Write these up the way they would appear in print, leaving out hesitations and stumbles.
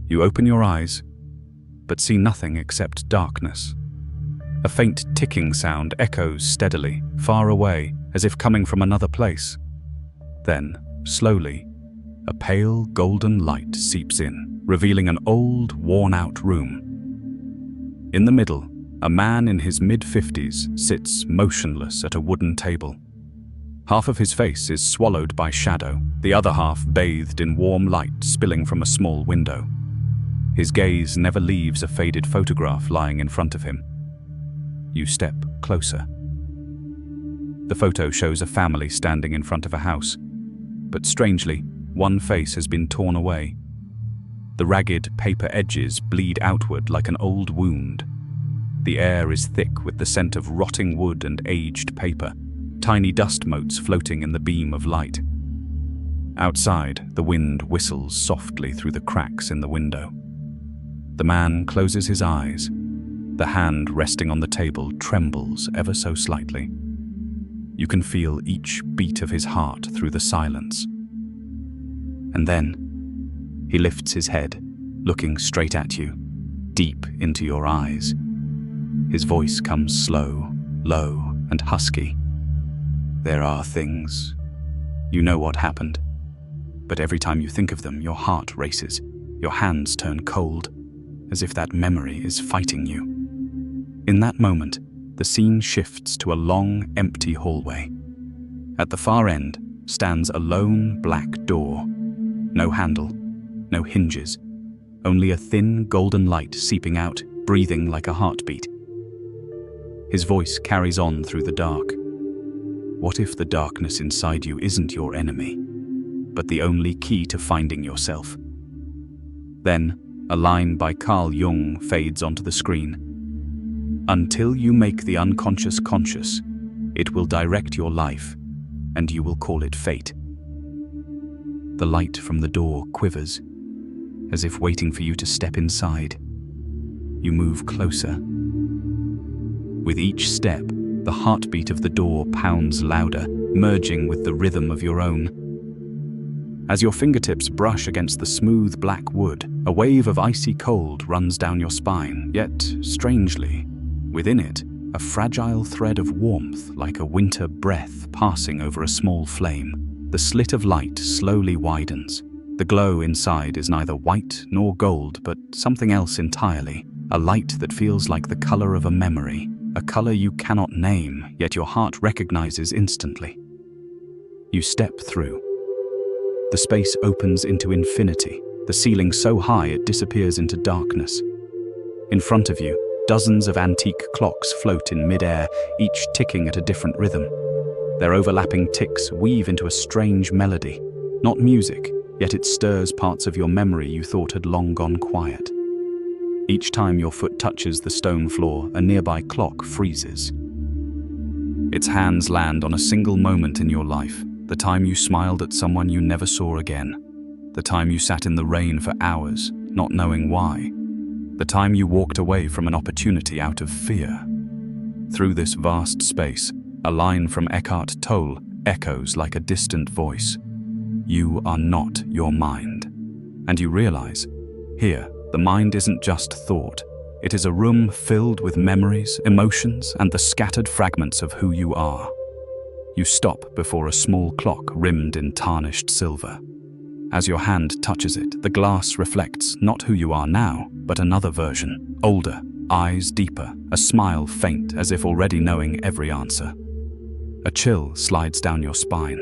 You open your eyes, but see nothing except darkness. A faint ticking sound echoes steadily, far away, as if coming from another place. Then, slowly, a pale golden light seeps in, revealing an old, worn-out room. In the middle, a man in his mid-50s sits motionless at a wooden table. Half of his face is swallowed by shadow, the other half bathed in warm light spilling from a small window. His gaze never leaves a faded photograph lying in front of him. You step closer. The photo shows a family standing in front of a house, but strangely, one face has been torn away. The ragged paper edges bleed outward like an old wound. The air is thick with the scent of rotting wood and aged paper, tiny dust motes floating in the beam of light. Outside, the wind whistles softly through the cracks in the window. The man closes his eyes. The hand resting on the table trembles ever so slightly. You can feel each beat of his heart through the silence. And then, he lifts his head, looking straight at you, deep into your eyes. His voice comes slow, low, and husky. There are things. You know what happened. But every time you think of them, your heart races. Your hands turn cold, as if that memory is fighting you. In that moment, the scene shifts to a long, empty hallway. At the far end stands a lone black door. No handle, no hinges, only a thin golden light seeping out, breathing like a heartbeat. His voice carries on through the dark. What if the darkness inside you isn't your enemy, but the only key to finding yourself? Then, a line by Carl Jung fades onto the screen. Until you make the unconscious conscious, it will direct your life, and you will call it fate. The light from the door quivers, as if waiting for you to step inside. You move closer. With each step, the heartbeat of the door pounds louder, merging with the rhythm of your own. As your fingertips brush against the smooth black wood, a wave of icy cold runs down your spine, yet, strangely, within it, a fragile thread of warmth like a winter breath passing over a small flame. The slit of light slowly widens. The glow inside is neither white nor gold, but something else entirely. A light that feels like the color of a memory, a color you cannot name, yet your heart recognizes instantly. You step through. The space opens into infinity, the ceiling so high it disappears into darkness. In front of you, dozens of antique clocks float in mid-air, each ticking at a different rhythm. Their overlapping ticks weave into a strange melody. Not music, yet it stirs parts of your memory you thought had long gone quiet. Each time your foot touches the stone floor, a nearby clock freezes. Its hands land on a single moment in your life, the time you smiled at someone you never saw again, the time you sat in the rain for hours, not knowing why, the time you walked away from an opportunity out of fear. Through this vast space, a line from Eckhart Tolle echoes like a distant voice. You are not your mind. And you realize, here, the mind isn't just thought. It is a room filled with memories, emotions, and the scattered fragments of who you are. You stop before a small clock rimmed in tarnished silver. As your hand touches it, the glass reflects not who you are now, but another version, older, eyes deeper, a smile faint as if already knowing every answer. A chill slides down your spine,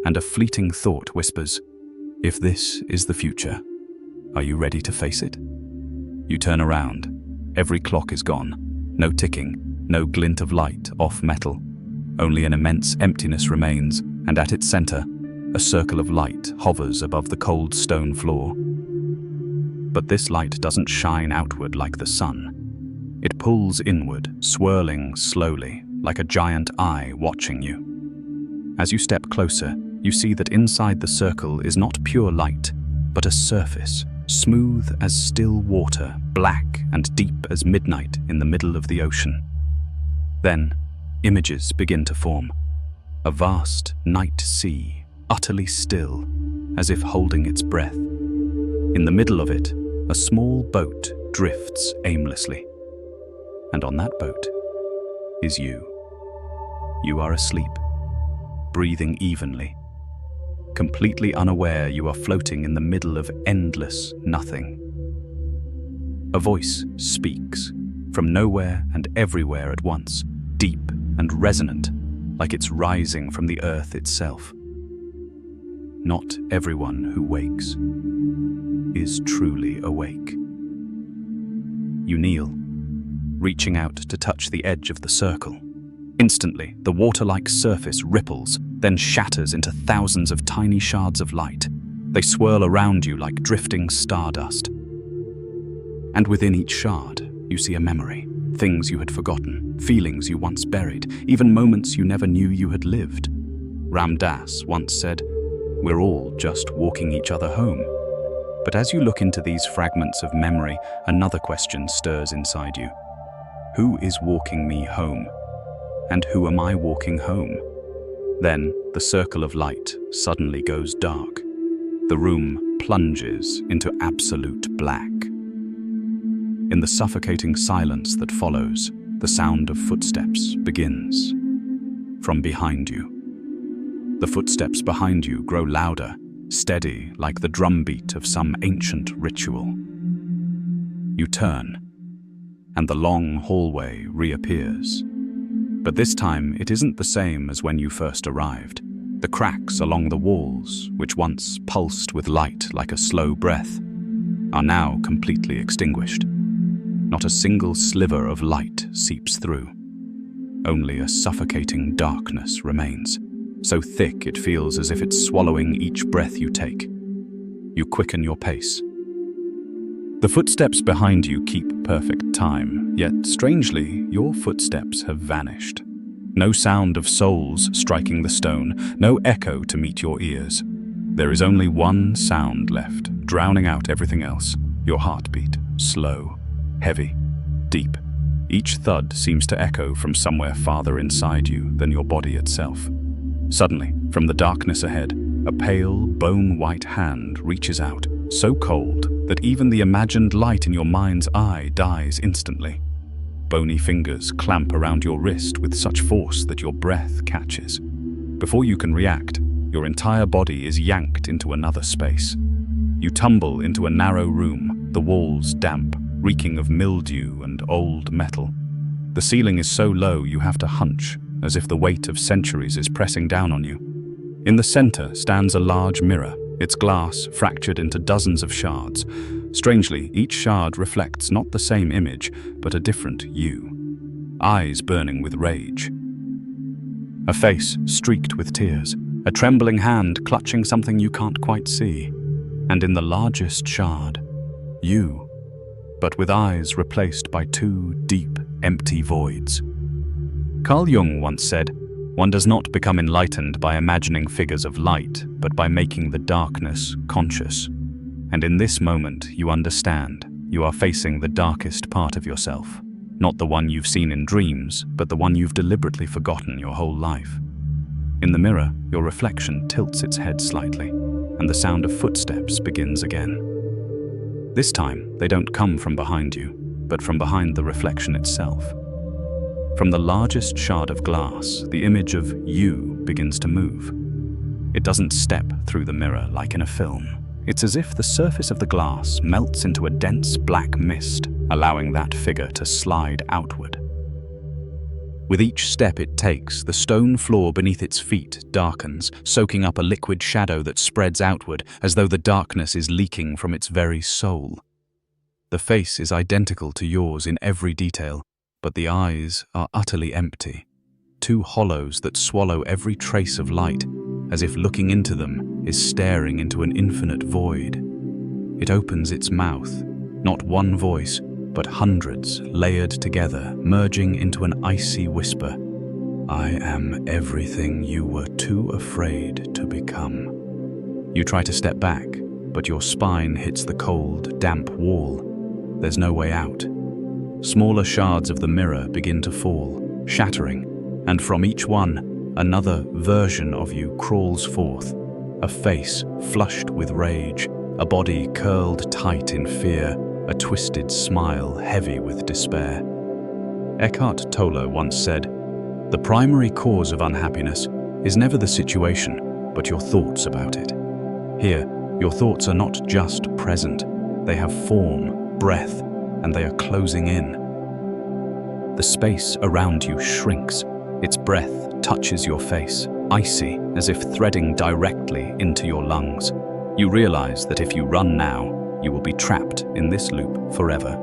and a fleeting thought whispers, if this is the future, are you ready to face it? You turn around. Every clock is gone. No ticking, no glint of light off metal. Only an immense emptiness remains, and at its center, a circle of light hovers above the cold stone floor. But this light doesn't shine outward like the sun. It pulls inward, swirling slowly, like a giant eye watching you. As you step closer, you see that inside the circle is not pure light, but a surface, smooth as still water, black and deep as midnight in the middle of the ocean. Then, images begin to form. A vast night sea, utterly still, as if holding its breath. In the middle of it, a small boat drifts aimlessly. And on that boat is you. You are asleep, breathing evenly, completely unaware you are floating in the middle of endless nothing. A voice speaks from nowhere and everywhere at once, deep and resonant, like it's rising from the earth itself. Not everyone who wakes is truly awake. You kneel, reaching out to touch the edge of the circle. Instantly, the water-like surface ripples, then shatters into thousands of tiny shards of light. They swirl around you like drifting stardust. And within each shard, you see a memory, things you had forgotten, feelings you once buried, even moments you never knew you had lived. Ram Dass once said, "We're all just walking each other home." But as you look into these fragments of memory, another question stirs inside you. Who is walking me home? And who am I walking home? Then the circle of light suddenly goes dark. The room plunges into absolute black. In the suffocating silence that follows, the sound of footsteps begins. From behind you. The footsteps behind you grow louder, steady like the drumbeat of some ancient ritual. You turn, and the long hallway reappears. But this time, it isn't the same as when you first arrived. The cracks along the walls, which once pulsed with light like a slow breath, are now completely extinguished. Not a single sliver of light seeps through. Only a suffocating darkness remains, so thick it feels as if it's swallowing each breath you take. You quicken your pace. The footsteps behind you keep perfect time, yet strangely, your footsteps have vanished. No sound of soles striking the stone, no echo to meet your ears. There is only one sound left, drowning out everything else. Your heartbeat, slow, heavy, deep. Each thud seems to echo from somewhere farther inside you than your body itself. Suddenly, from the darkness ahead, a pale, bone-white hand reaches out, so cold that even the imagined light in your mind's eye dies instantly. Bony fingers clamp around your wrist with such force that your breath catches. Before you can react, your entire body is yanked into another space. You tumble into a narrow room, the walls damp, reeking of mildew and old metal. The ceiling is so low you have to hunch, as if the weight of centuries is pressing down on you. In the center stands a large mirror, its glass fractured into dozens of shards. Strangely, each shard reflects not the same image, but a different you. Eyes burning with rage. A face streaked with tears, a trembling hand clutching something you can't quite see. And in the largest shard, you, but with eyes replaced by two deep, empty voids. Carl Jung once said, "One does not become enlightened by imagining figures of light, but by making the darkness conscious." And in this moment, you understand, you are facing the darkest part of yourself. Not the one you've seen in dreams, but the one you've deliberately forgotten your whole life. In the mirror, your reflection tilts its head slightly, and the sound of footsteps begins again. This time, they don't come from behind you, but from behind the reflection itself. From the largest shard of glass, the image of you begins to move. It doesn't step through the mirror like in a film. It's as if the surface of the glass melts into a dense black mist, allowing that figure to slide outward. With each step it takes, the stone floor beneath its feet darkens, soaking up a liquid shadow that spreads outward as though the darkness is leaking from its very soul. The face is identical to yours in every detail, but the eyes are utterly empty, two hollows that swallow every trace of light, as if looking into them is staring into an infinite void. It opens its mouth, not one voice, but hundreds layered together, merging into an icy whisper. "I am everything you were too afraid to become." You try to step back, but your spine hits the cold, damp wall. There's no way out. Smaller shards of the mirror begin to fall, shattering, and from each one, another version of you crawls forth, a face flushed with rage, a body curled tight in fear, a twisted smile heavy with despair. Eckhart Tolle once said, "The primary cause of unhappiness is never the situation, but your thoughts about it." Here, your thoughts are not just present, they have form, breath, and they are closing in. The space around you shrinks, its breath touches your face, icy as if threading directly into your lungs. You realize that if you run now, you will be trapped in this loop forever.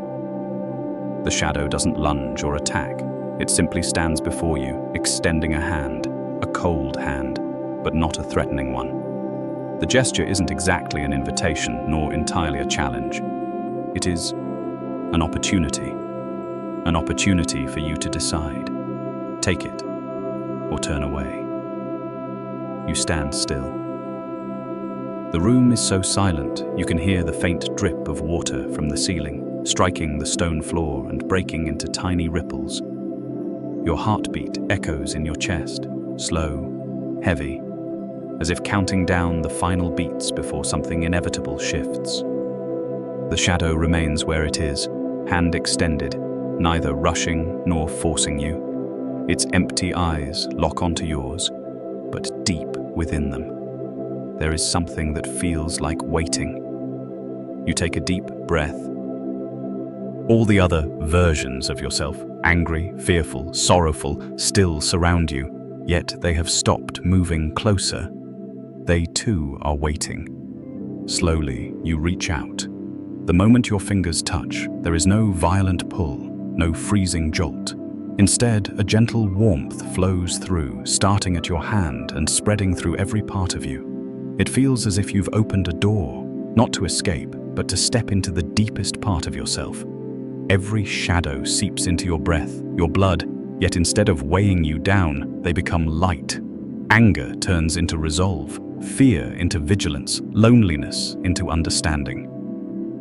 The shadow doesn't lunge or attack. It simply stands before you, extending a hand, a cold hand, but not a threatening one. The gesture isn't exactly an invitation, nor entirely a challenge. It is an opportunity for you to decide. Take it, or turn away. You stand still. The room is so silent, you can hear the faint drip of water from the ceiling, striking the stone floor and breaking into tiny ripples. Your heartbeat echoes in your chest, slow, heavy, as if counting down the final beats before something inevitable shifts. The shadow remains where it is, hand extended, neither rushing nor forcing you. Its empty eyes lock onto yours, but deep within them, there is something that feels like waiting. You take a deep breath. All the other versions of yourself, angry, fearful, sorrowful, still surround you, yet they have stopped moving closer. They too are waiting. Slowly, you reach out. The moment your fingers touch, there is no violent pull, no freezing jolt. Instead, a gentle warmth flows through, starting at your hand and spreading through every part of you. It feels as if you've opened a door, not to escape, but to step into the deepest part of yourself. Every shadow seeps into your breath, your blood, yet instead of weighing you down, they become light. Anger turns into resolve, fear into vigilance, loneliness into understanding.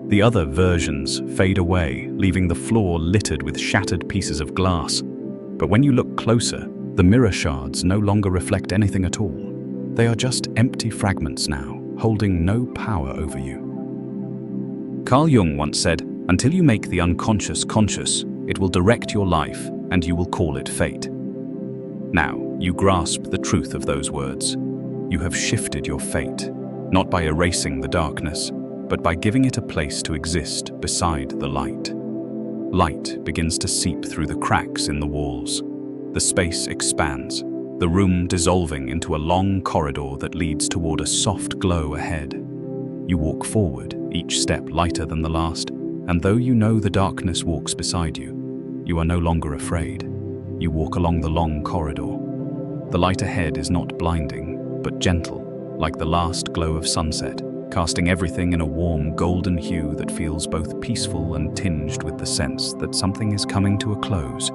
The other versions fade away, leaving the floor littered with shattered pieces of glass. But when you look closer, the mirror shards no longer reflect anything at all. They are just empty fragments now, holding no power over you. Carl Jung once said, "Until you make the unconscious conscious, it will direct your life and you will call it fate." Now, you grasp the truth of those words. You have shifted your fate, not by erasing the darkness, but by giving it a place to exist beside the light. Light begins to seep through the cracks in the walls. The space expands, the room dissolving into a long corridor that leads toward a soft glow ahead. You walk forward, each step lighter than the last, and though you know the darkness walks beside you, you are no longer afraid. You walk along the long corridor. The light ahead is not blinding, but gentle, like the last glow of sunset, casting everything in a warm golden hue that feels both peaceful and tinged with the sense that something is coming to a close.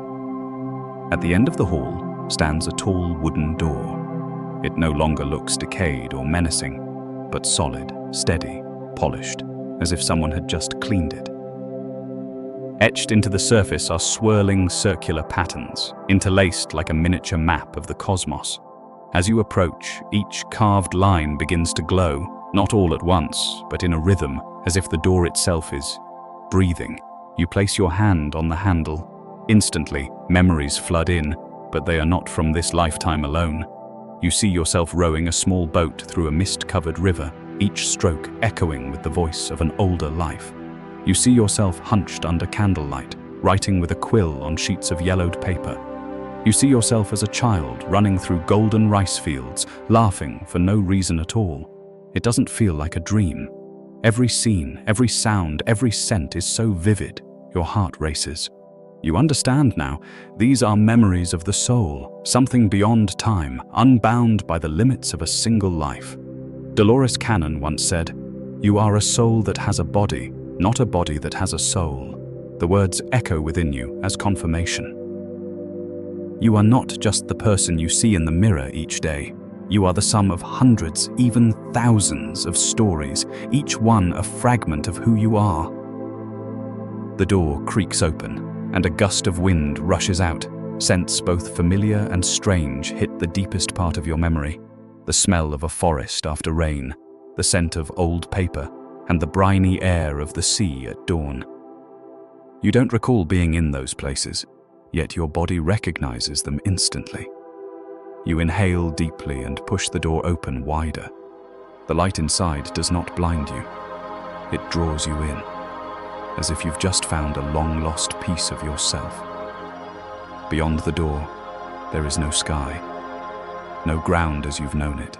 At the end of the hall stands a tall wooden door. It no longer looks decayed or menacing, but solid, steady, polished, as if someone had just cleaned it. Etched into the surface are swirling circular patterns, interlaced like a miniature map of the cosmos. As you approach, each carved line begins to glow, not all at once, but in a rhythm, as if the door itself is breathing. You place your hand on the handle. Instantly, memories flood in, but they are not from this lifetime alone. You see yourself rowing a small boat through a mist-covered river, each stroke echoing with the voice of an older life. You see yourself hunched under candlelight, writing with a quill on sheets of yellowed paper. You see yourself as a child running through golden rice fields, laughing for no reason at all. It doesn't feel like a dream. Every scene, every sound, every scent is so vivid, your heart races. You understand now, these are memories of the soul, something beyond time, unbound by the limits of a single life. Dolores Cannon once said, "You are a soul that has a body, not a body that has a soul." The words echo within you as confirmation. You are not just the person you see in the mirror each day. You are the sum of hundreds, even thousands of stories, each one a fragment of who you are. The door creaks open, and a gust of wind rushes out. Scents both familiar and strange hit the deepest part of your memory. The smell of a forest after rain, the scent of old paper, and the briny air of the sea at dawn. You don't recall being in those places, yet your body recognizes them instantly. You inhale deeply and push the door open wider. The light inside does not blind you. It draws you in, as if you've just found a long-lost piece of yourself. Beyond the door, there is no sky, no ground as you've known it.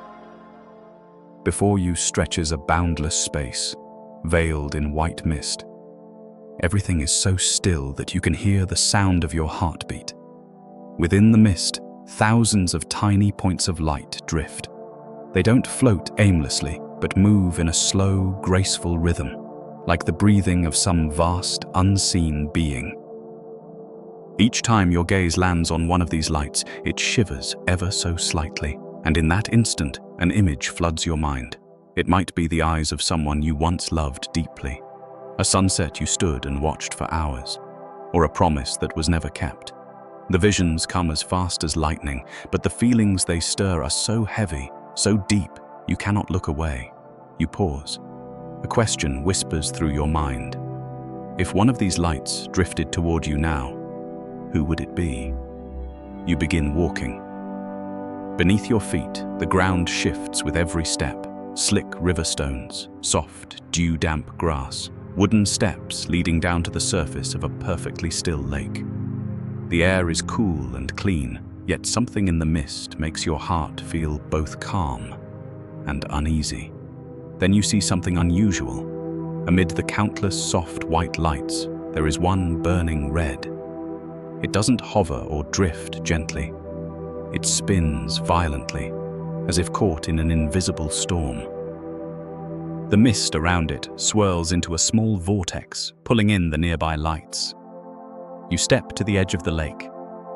Before you stretches a boundless space, veiled in white mist. Everything is so still that you can hear the sound of your heartbeat. Within the mist, thousands of tiny points of light drift. They don't float aimlessly, but move in a slow, graceful rhythm, like the breathing of some vast, unseen being. Each time your gaze lands on one of these lights, it shivers ever so slightly, and in that instant, an image floods your mind. It might be the eyes of someone you once loved deeply, a sunset you stood and watched for hours, or a promise that was never kept. The visions come as fast as lightning, but the feelings they stir are so heavy, so deep, you cannot look away. You pause. A question whispers through your mind. If one of these lights drifted toward you now, who would it be? You begin walking. Beneath your feet, the ground shifts with every step. Slick river stones, soft, dew-damp grass, wooden steps leading down to the surface of a perfectly still lake. The air is cool and clean, yet something in the mist makes your heart feel both calm and uneasy. Then you see something unusual. Amid the countless soft white lights, there is one burning red. It doesn't hover or drift gently. It spins violently, as if caught in an invisible storm. The mist around it swirls into a small vortex, pulling in the nearby lights. You step to the edge of the lake.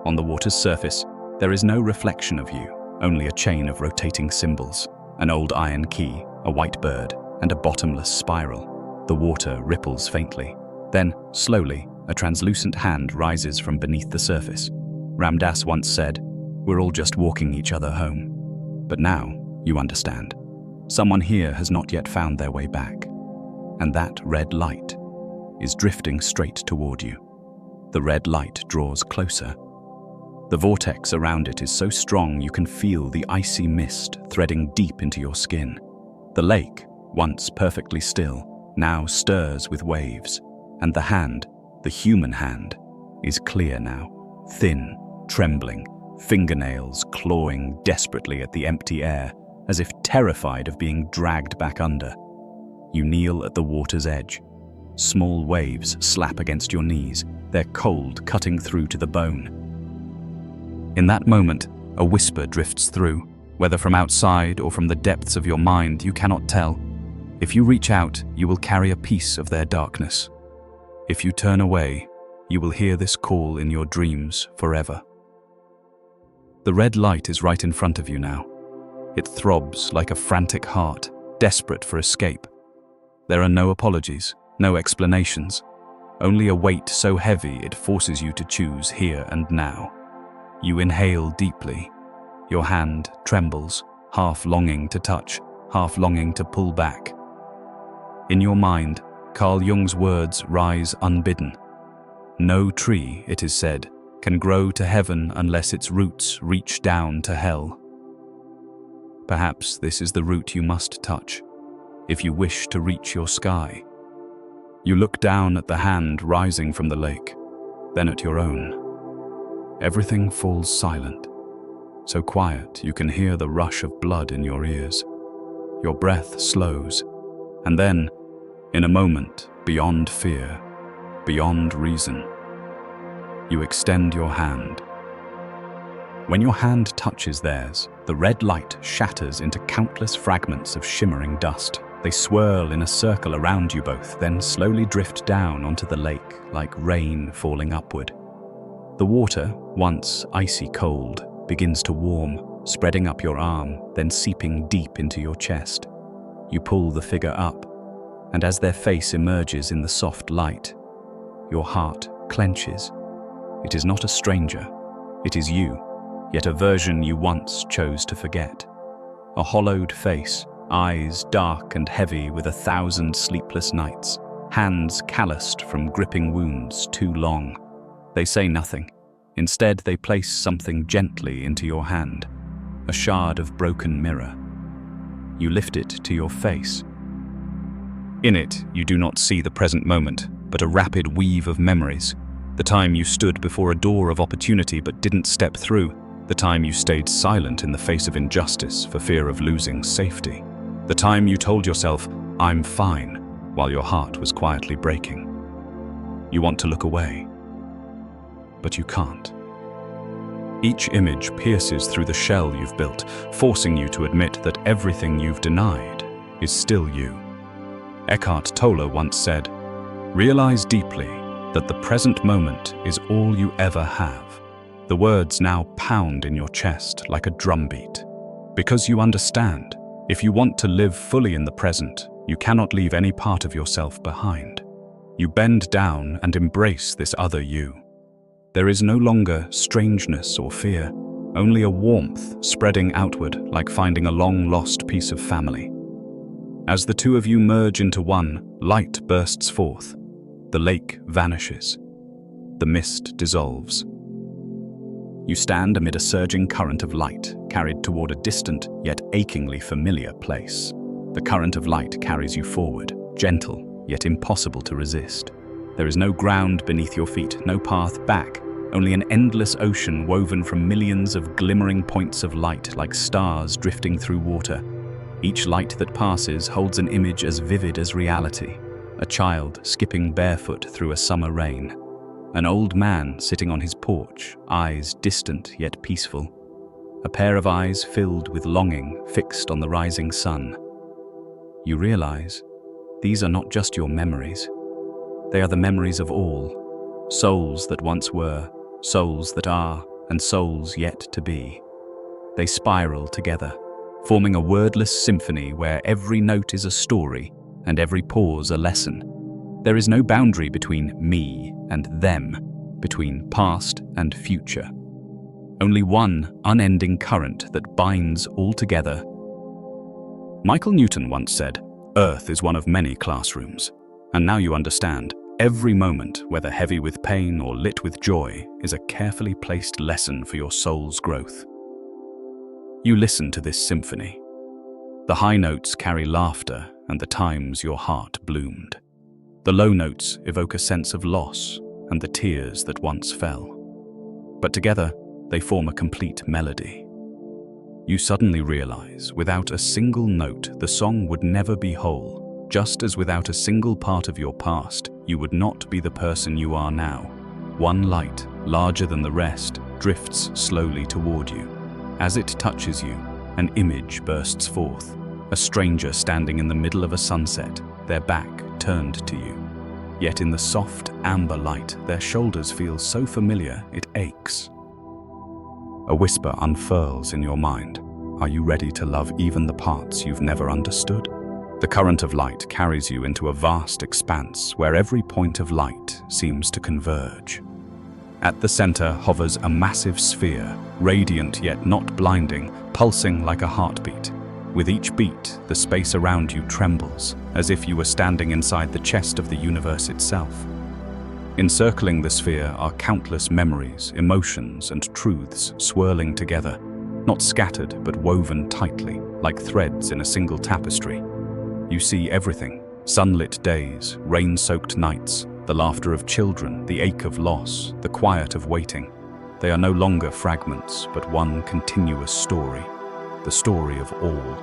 On the water's surface, there is no reflection of you, only a chain of rotating symbols, an old iron key, a white bird, and a bottomless spiral. The water ripples faintly. Then, slowly, a translucent hand rises from beneath the surface. Ram Dass once said, "We're all just walking each other home." But now, you understand. Someone here has not yet found their way back. And that red light is drifting straight toward you. The red light draws closer. The vortex around it is so strong you can feel the icy mist threading deep into your skin. The lake, once perfectly still, now stirs with waves. And the hand, the human hand, is clear now, thin, trembling, fingernails clawing desperately at the empty air, as if terrified of being dragged back under. You kneel at the water's edge. Small waves slap against your knees, their cold cutting through to the bone. In that moment, a whisper drifts through, whether from outside or from the depths of your mind, you cannot tell. If you reach out, you will carry a piece of their darkness. If you turn away, you will hear this call in your dreams forever. The red light is right in front of you now. It throbs like a frantic heart, desperate for escape. There are no apologies, no explanations, only a weight so heavy it forces you to choose here and now. You inhale deeply. Your hand trembles, half longing to touch, half longing to pull back. In your mind, Carl Jung's words rise unbidden. No tree, it is said, can grow to heaven unless its roots reach down to hell. Perhaps this is the root you must touch, if you wish to reach your sky. You look down at the hand rising from the lake, then at your own. Everything falls silent, so quiet you can hear the rush of blood in your ears. Your breath slows, and then, in a moment, beyond fear, beyond reason, you extend your hand. When your hand touches theirs, the red light shatters into countless fragments of shimmering dust. They swirl in a circle around you both, then slowly drift down onto the lake like rain falling upward. The water, once icy cold, begins to warm, spreading up your arm, then seeping deep into your chest. You pull the figure up, and as their face emerges in the soft light, your heart clenches. It is not a stranger, it is you, yet a version you once chose to forget. A hollowed face, eyes dark and heavy with 1,000 sleepless nights, hands calloused from gripping wounds too long. They say nothing. Instead, they place something gently into your hand, a shard of broken mirror. You lift it to your face. In it, you do not see the present moment, but a rapid weave of memories. The time you stood before a door of opportunity but didn't step through. The time you stayed silent in the face of injustice for fear of losing safety. The time you told yourself, "I'm fine," while your heart was quietly breaking. You want to look away, but you can't. Each image pierces through the shell you've built, forcing you to admit that everything you've denied is still you. Eckhart Tolle once said, "Realize deeply that the present moment is all you ever have." The words now pound in your chest like a drumbeat. Because you understand, if you want to live fully in the present, you cannot leave any part of yourself behind. You bend down and embrace this other you. There is no longer strangeness or fear, only a warmth spreading outward like finding a long-lost piece of family. As the two of you merge into one, light bursts forth. The lake vanishes. The mist dissolves. You stand amid a surging current of light, carried toward a distant yet achingly familiar place. The current of light carries you forward, gentle yet impossible to resist. There is no ground beneath your feet, no path back, only an endless ocean woven from millions of glimmering points of light like stars drifting through water. Each light that passes holds an image as vivid as reality. A child skipping barefoot through a summer rain. An old man sitting on his porch, eyes distant yet peaceful. A pair of eyes filled with longing fixed on the rising sun. You realize, these are not just your memories. They are the memories of all. Souls that once were, souls that are, and souls yet to be. They spiral together, forming a wordless symphony where every note is a story and every pause a lesson. There is no boundary between me and them, between past and future. Only one unending current that binds all together. Michael Newton once said, "Earth is one of many classrooms." And now you understand, every moment, whether heavy with pain or lit with joy, is a carefully placed lesson for your soul's growth. You listen to this symphony. The high notes carry laughter and the times your heart bloomed. The low notes evoke a sense of loss and the tears that once fell. But together, they form a complete melody. You suddenly realize, without a single note, the song would never be whole, just as without a single part of your past, you would not be the person you are now. One light, larger than the rest, drifts slowly toward you. As it touches you, an image bursts forth. A stranger standing in the middle of a sunset, their back turned to you. Yet in the soft, amber light, their shoulders feel so familiar it aches. A whisper unfurls in your mind. Are you ready to love even the parts you've never understood? The current of light carries you into a vast expanse where every point of light seems to converge. At the center hovers a massive sphere, radiant yet not blinding, pulsing like a heartbeat. With each beat, the space around you trembles, as if you were standing inside the chest of the universe itself. Encircling the sphere are countless memories, emotions, and truths swirling together, not scattered but woven tightly, like threads in a single tapestry. You see everything: sunlit days, rain-soaked nights, the laughter of children, the ache of loss, the quiet of waiting. They are no longer fragments, but one continuous story, the story of all.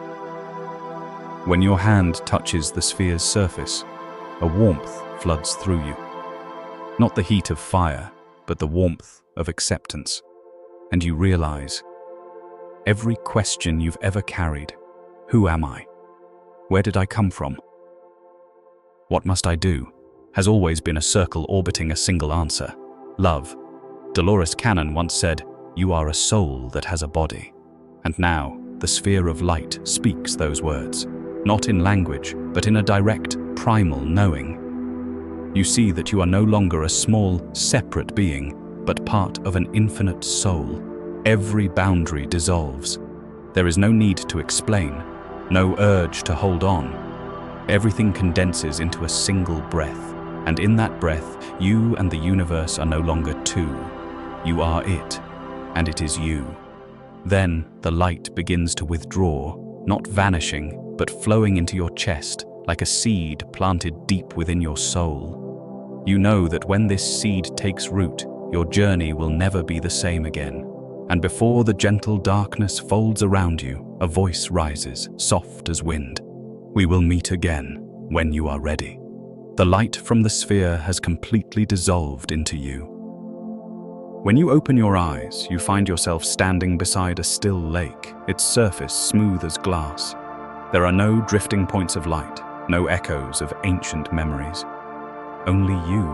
When your hand touches the sphere's surface, a warmth floods through you. Not the heat of fire, but the warmth of acceptance. And you realize, every question you've ever carried, who am I? Where did I come from? What must I do? Has always been a circle orbiting a single answer: love. Dolores Cannon once said, "You are a soul that has a body." And now, the sphere of light speaks those words, not in language, but in a direct, primal knowing. You see that you are no longer a small, separate being, but part of an infinite soul. Every boundary dissolves. There is no need to explain. no urge to hold on. Everything condenses into a single breath, and in that breath, you and the universe are no longer two. You are it, and it is you. Then the light begins to withdraw, not vanishing, but flowing into your chest like a seed planted deep within your soul. You know that when this seed takes root, your journey will never be the same again. And before the gentle darkness folds around you, a voice rises, soft as wind. We will meet again when you are ready. The light from the sphere has completely dissolved into you. When you open your eyes, you find yourself standing beside a still lake, its surface smooth as glass. There are no drifting points of light, no echoes of ancient memories. Only you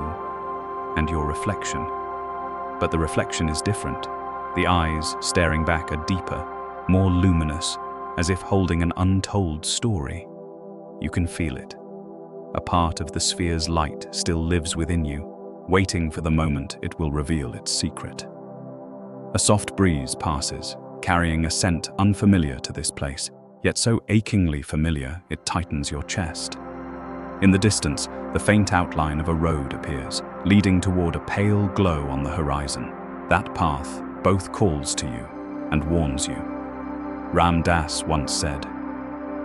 and your reflection. But the reflection is different. The eyes staring back are deeper, more luminous, as if holding an untold story. You can feel it. A part of the sphere's light still lives within you, waiting for the moment it will reveal its secret. A soft breeze passes, carrying a scent unfamiliar to this place, yet so achingly familiar it tightens your chest. In the distance, the faint outline of a road appears, leading toward a pale glow on the horizon. That path both calls to you and warns you. Ram Dass once said,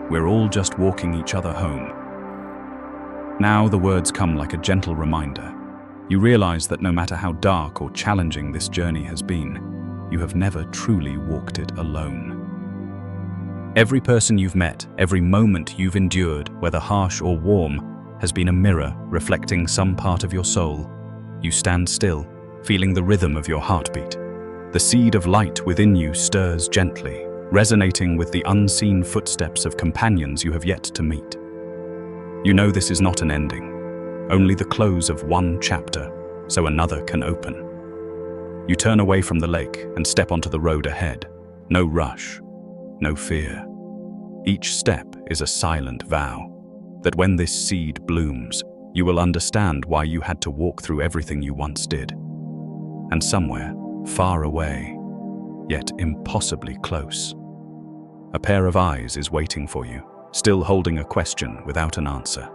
"We're all just walking each other home." Now the words come like a gentle reminder. You realize that no matter how dark or challenging this journey has been, you have never truly walked it alone. Every person you've met, every moment you've endured, whether harsh or warm, has been a mirror reflecting some part of your soul. You stand still, feeling the rhythm of your heartbeat. The seed of light within you stirs gently, resonating with the unseen footsteps of companions you have yet to meet. You know this is not an ending, only the close of one chapter, so another can open. You turn away from the lake and step onto the road ahead. No rush, no fear. Each step is a silent vow that when this seed blooms, you will understand why you had to walk through everything you once did. And somewhere, far away, yet impossibly close, a pair of eyes is waiting for you, still holding a question without an answer.